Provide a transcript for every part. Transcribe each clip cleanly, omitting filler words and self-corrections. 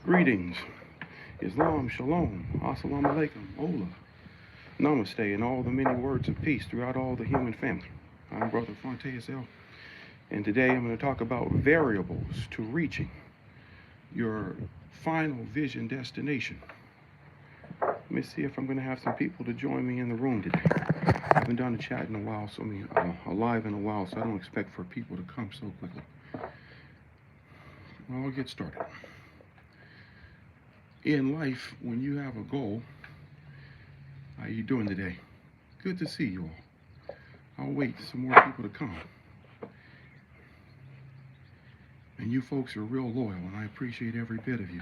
Greetings, Islam, Shalom, Assalamu Alaikum, Ola, Namaste, and all the many words of peace throughout all the human family. I'm Brother Fontes L, and today I'm going to talk about variables to reaching your final vision destination. Let me see if I'm going to have some people to join me in the room today. I haven't done a chat in a while, live in a while, so I don't expect for people to come so quickly. Well, I'll get started. In life, when you have a goal, how you doing today? Good to see you all. I'll wait some more people to come. And you folks are real loyal, and I appreciate every bit of you.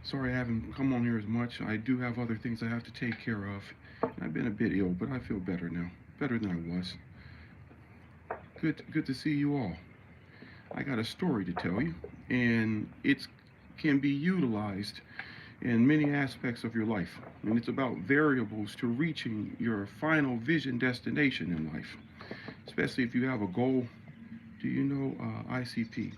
Sorry I haven't come on here as much. I do have other things I have to take care of. I've been a bit ill, but I feel better now. Better than I was. Good to see you all. I got a story to tell you, and it can be utilized in many aspects of your life. And it's about variables to reaching your final vision destination in life, especially if you have a goal. Do you know ICP?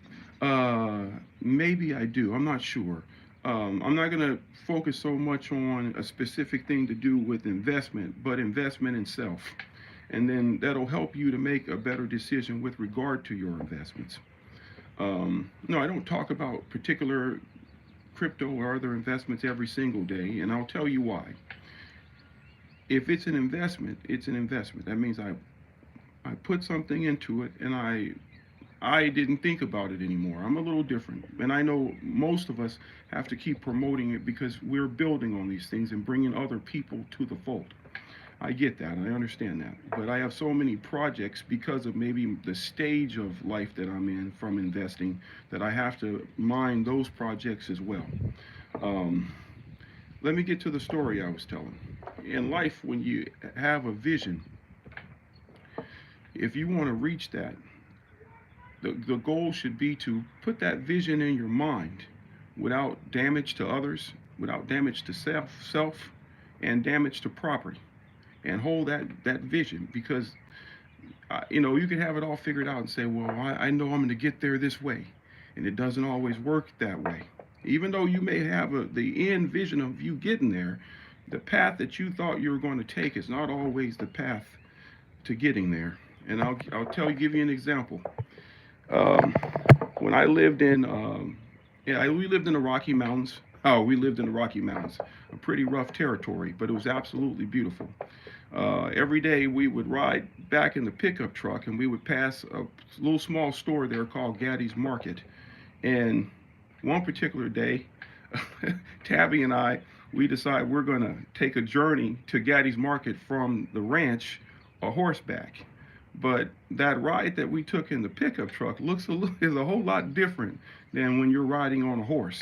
Maybe I do. I'm not sure. I'm not going to focus so much on a specific thing to do with investment, but investment in self. And then that'll help you to make a better decision with regard to your investments. No, I don't talk about particular crypto or other investments every single day, and I'll tell you why. If it's an investment, it's an investment. That means I put something into it, and I didn't think about it anymore. I'm a little different, and I know most of us have to keep promoting it because we're building on these things and bringing other people to the fold. I get that, I understand that, but I have so many projects because of maybe the stage of life that I'm in from investing that I have to mind those projects as well. Let me get to the story I was telling. In life, when you have a vision, if you want to reach that, the goal should be to put that vision in your mind without damage to others, without damage to self, and damage to property. And hold that vision, because you can have it all figured out and say, well, I know I'm going to get there this way, and it doesn't always work that way. Even though you may have the end vision of you getting there, the path that you thought you were going to take is not always the path to getting there. And I'll give you an example. When I lived we lived in the Rocky Mountains. Oh, we lived in the Rocky Mountains, a pretty rough territory, but it was absolutely beautiful. Every day we would ride back in the pickup truck, and we would pass a little small store there called Gaddy's Market. And one particular day, Tabby and I, we decided we're going to take a journey to Gaddy's Market from the ranch a horseback. But that ride that we took in the pickup truck is a whole lot different than when you're riding on a horse,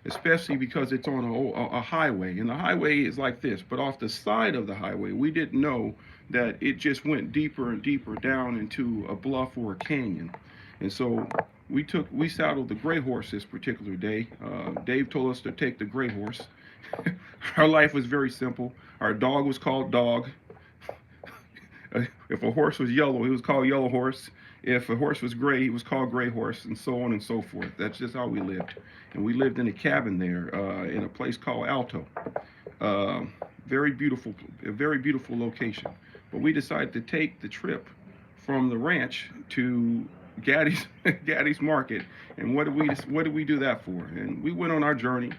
especially because it's on a highway. And the highway is like this, but off the side of the highway, we didn't know that it just went deeper and deeper down into a bluff or a canyon. And so we saddled the gray horse this particular day. Dave told us to take the gray horse. Our life was very simple. Our dog was called Dog. If a horse was yellow, he was called Yellow Horse. If a horse was gray, he was called Gray Horse, and so on and so forth. That's just how we lived. And we lived in a cabin there in a place called Alto. Very beautiful location. But we decided to take the trip from the ranch to Gaddy's Market. And what did we do that for? And we went on our journey.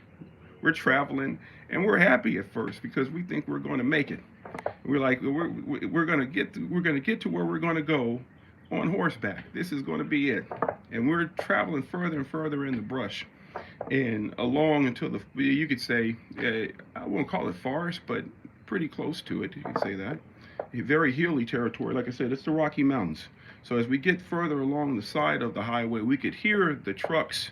We're traveling, and we're happy at first because we think we're going to make it. We're like, we're going to get to where we're going to go on horseback. This is going to be it. And we're traveling further and further in the brush and along until you could say, I won't call it forest, but pretty close to it. You can say that. A very hilly territory. Like I said, it's the Rocky Mountains. So as we get further along the side of the highway, we could hear the trucks,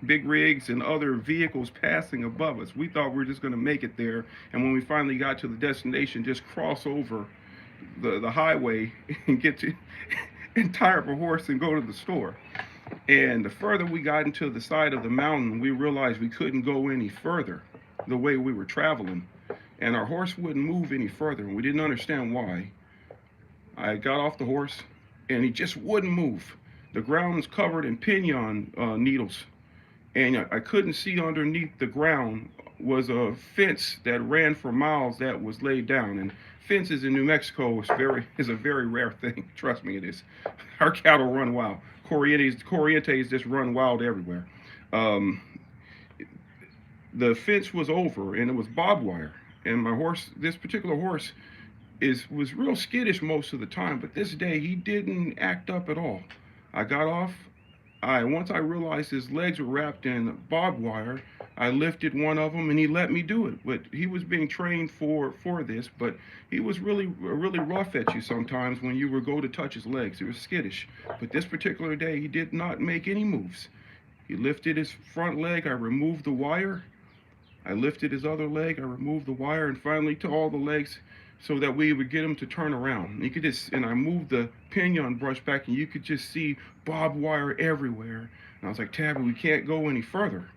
big rigs, and other vehicles passing above us. We thought we were just going to make it there, and when we finally got to the destination, just cross over the highway and tie up a horse and go to the store. And the further we got into the side of the mountain, we realized we couldn't go any further the way we were traveling, and our horse wouldn't move any further, and we didn't understand why. I got off the horse, and he just wouldn't move. The ground was covered in pinon needles, and I couldn't see underneath the ground was a fence that ran for miles that was laid down. And fences in New Mexico is a very rare thing. Trust me, it is. Our cattle run wild. Corrientes just run wild everywhere. Um, the fence was over and it was barbed wire. And my horse, this particular horse, was real skittish most of the time, but this day he didn't act up at all. I got off. Once I realized his legs were wrapped in barbed wire, I lifted one of them and he let me do it. But he was being trained for this, but he was really rough at you sometimes when you would go to touch his legs. He was skittish. But this particular day he did not make any moves. He lifted his front leg, I removed the wire. I lifted his other leg, I removed the wire, and finally to all the legs so that we would get him to turn around. You could just, and I moved the pinion brush back, and you could just see barbed wire everywhere. And I was like, Tabby, we can't go any further.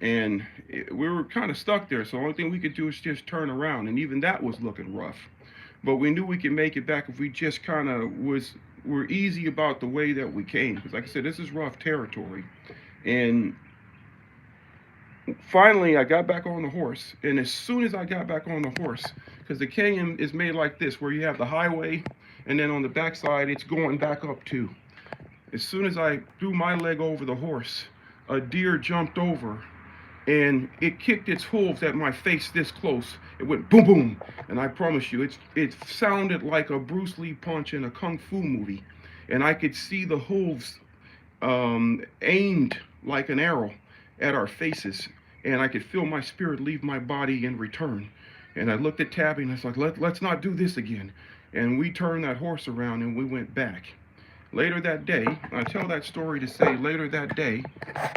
And we were kind of stuck there, so the only thing we could do is just turn around, and even that was looking rough. But we knew we could make it back if we just kind of were easy about the way that we came. Because like I said, this is rough territory. And finally, I got back on the horse, and as soon as I got back on the horse, because the canyon is made like this, where you have the highway, and then on the backside, it's going back up too. As soon as I threw my leg over the horse, a deer jumped over, and it kicked its hooves at my face this close. It went boom, boom, and I promise you, it sounded like a Bruce Lee punch in a kung fu movie, and I could see the hooves aimed like an arrow at our faces, and I could feel my spirit leave my body in return. And I looked at Tabby and I was like, let's not do this again. And we turned that horse around and we went back. Later that day, I tell that story to say later that day,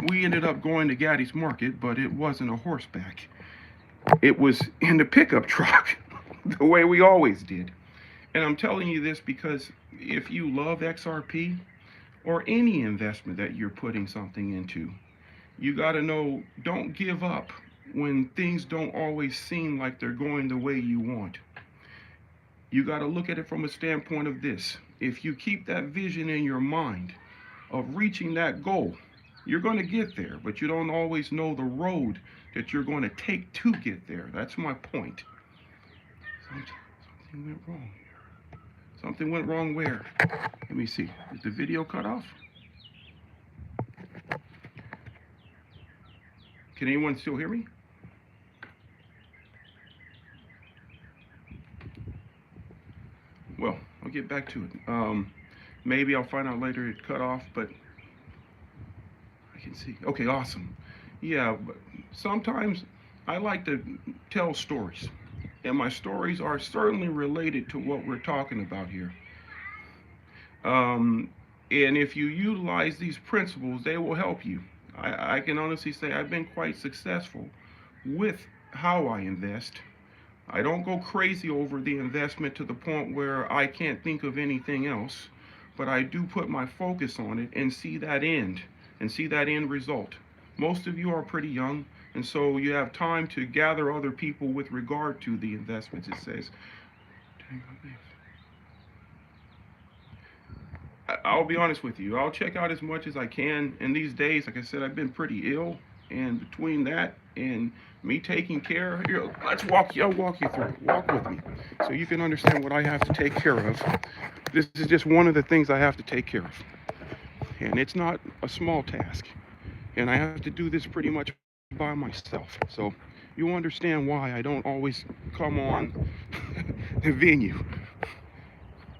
we ended up going to Gaddy's Market, but it wasn't a horseback. It was in the pickup truck, the way we always did. And I'm telling you this because if you love XRP or any investment that you're putting something into, you got to know, don't give up when things don't always seem like they're going the way you want. You got to look at it from a standpoint of this. If you keep that vision in your mind of reaching that goal, you're going to get there, but you don't always know the road that you're going to take to get there. That's my point. Something went wrong here. Something went wrong where? Let me see. Is the video cut off? Can anyone still hear me? Well, I'll get back to it. Maybe I'll find out later it cut off, but I can see. Okay, awesome. Yeah, but sometimes I like to tell stories, and my stories are certainly related to what we're talking about here. And if you utilize these principles, they will help you. I can honestly say I've been quite successful with how I invest. I don't go crazy over the investment to the point where I can't think of anything else, but I do put my focus on it and see that end result. Most of you are pretty young, and so you have time to gather other people with regard to the investments. It says, I'll be honest with you, I'll check out as much as I can. And these days, like I said, I've been pretty ill, and between that and me taking care, here, I'll walk you through. Walk with me so you can understand what I have to take care of. This is just one of the things I have to take care of, and it's not a small task, and I have to do this pretty much by myself. So you understand why I don't always come on the venue.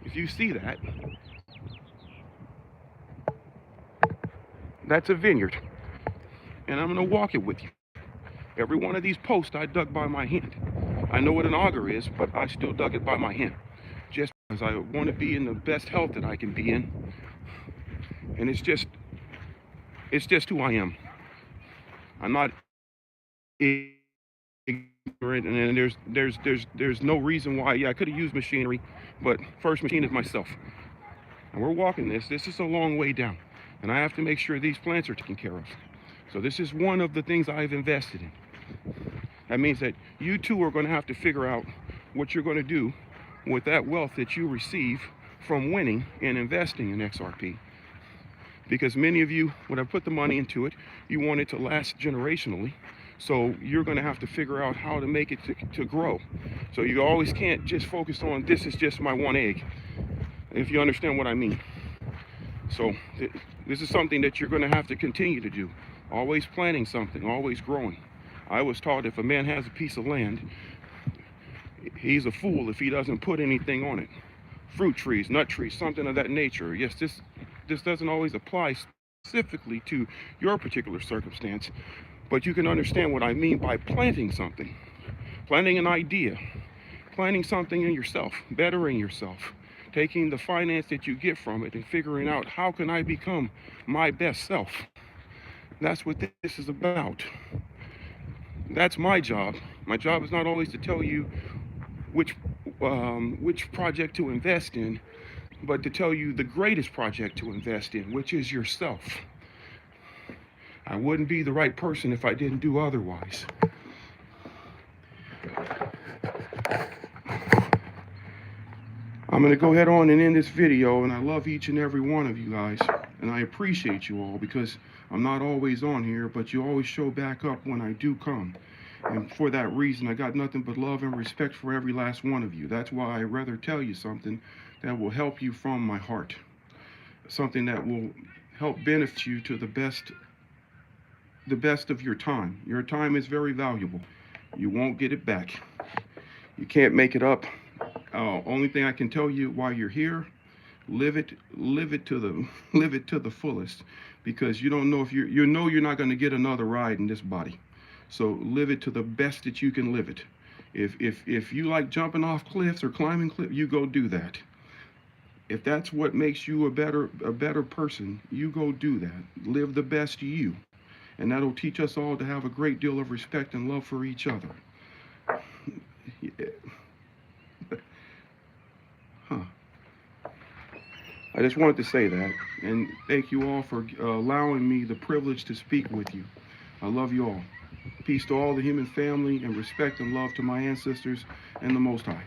If you see that, that's a vineyard, and I'm going to walk it with you. Every one of these posts I dug by my hand. I know what an auger is, but I still dug it by my hand, just because I want to be in the best health that I can be in. And it's just who I am. I'm not ignorant, and there's no reason why. Yeah, I could have used machinery, but first machine is myself. And we're walking this. This is a long way down, and I have to make sure these plants are taken care of. So this is one of the things I've invested in. That means that you too are going to have to figure out what you're going to do with that wealth that you receive from winning and investing in XRP. because many of you, when I put the money into it, you want it to last generationally. So you're going to have to figure out how to make it to grow. So you always can't just focus on this is just my one egg, if you understand what I mean. So this is something that you're going to have to continue to do. Always planting something, always growing. I was taught if a man has a piece of land, he's a fool if he doesn't put anything on it. Fruit trees, nut trees, something of that nature. Yes, this doesn't always apply specifically to your particular circumstance, but you can understand what I mean by planting something, planting an idea, planting something in yourself, bettering yourself, taking the finance that you get from it and figuring out how can I become my best self. That's what this is about. That's my job. My job is not always to tell you which project to invest in, but to tell you the greatest project to invest in, which is yourself. I wouldn't be the right person if I didn't do otherwise. I'm going to go ahead on and end this video, and I love each and every one of you guys, and I appreciate you all, because I'm not always on here, but you always show back up when I do come. And for that reason, I got nothing but love and respect for every last one of you. That's why I'd rather tell you something that will help you from my heart. Something that will help benefit you to the best of your time. Your time is very valuable. You won't get it back. You can't make it up. Only thing I can tell you while you're here, live it to the fullest, because you don't know if you know you're not going to get another ride in this body. So live it to the best that you can live it. If you like jumping off cliffs or climbing cliffs, you go do that. If that's what makes you a better person, you go do that. Live the best you. And that'll teach us all to have a great deal of respect and love for each other. Yeah. Huh. I just wanted to say that, and thank you all for allowing me the privilege to speak with you. I love you all. Peace to all the human family, and respect and love to my ancestors and the Most High.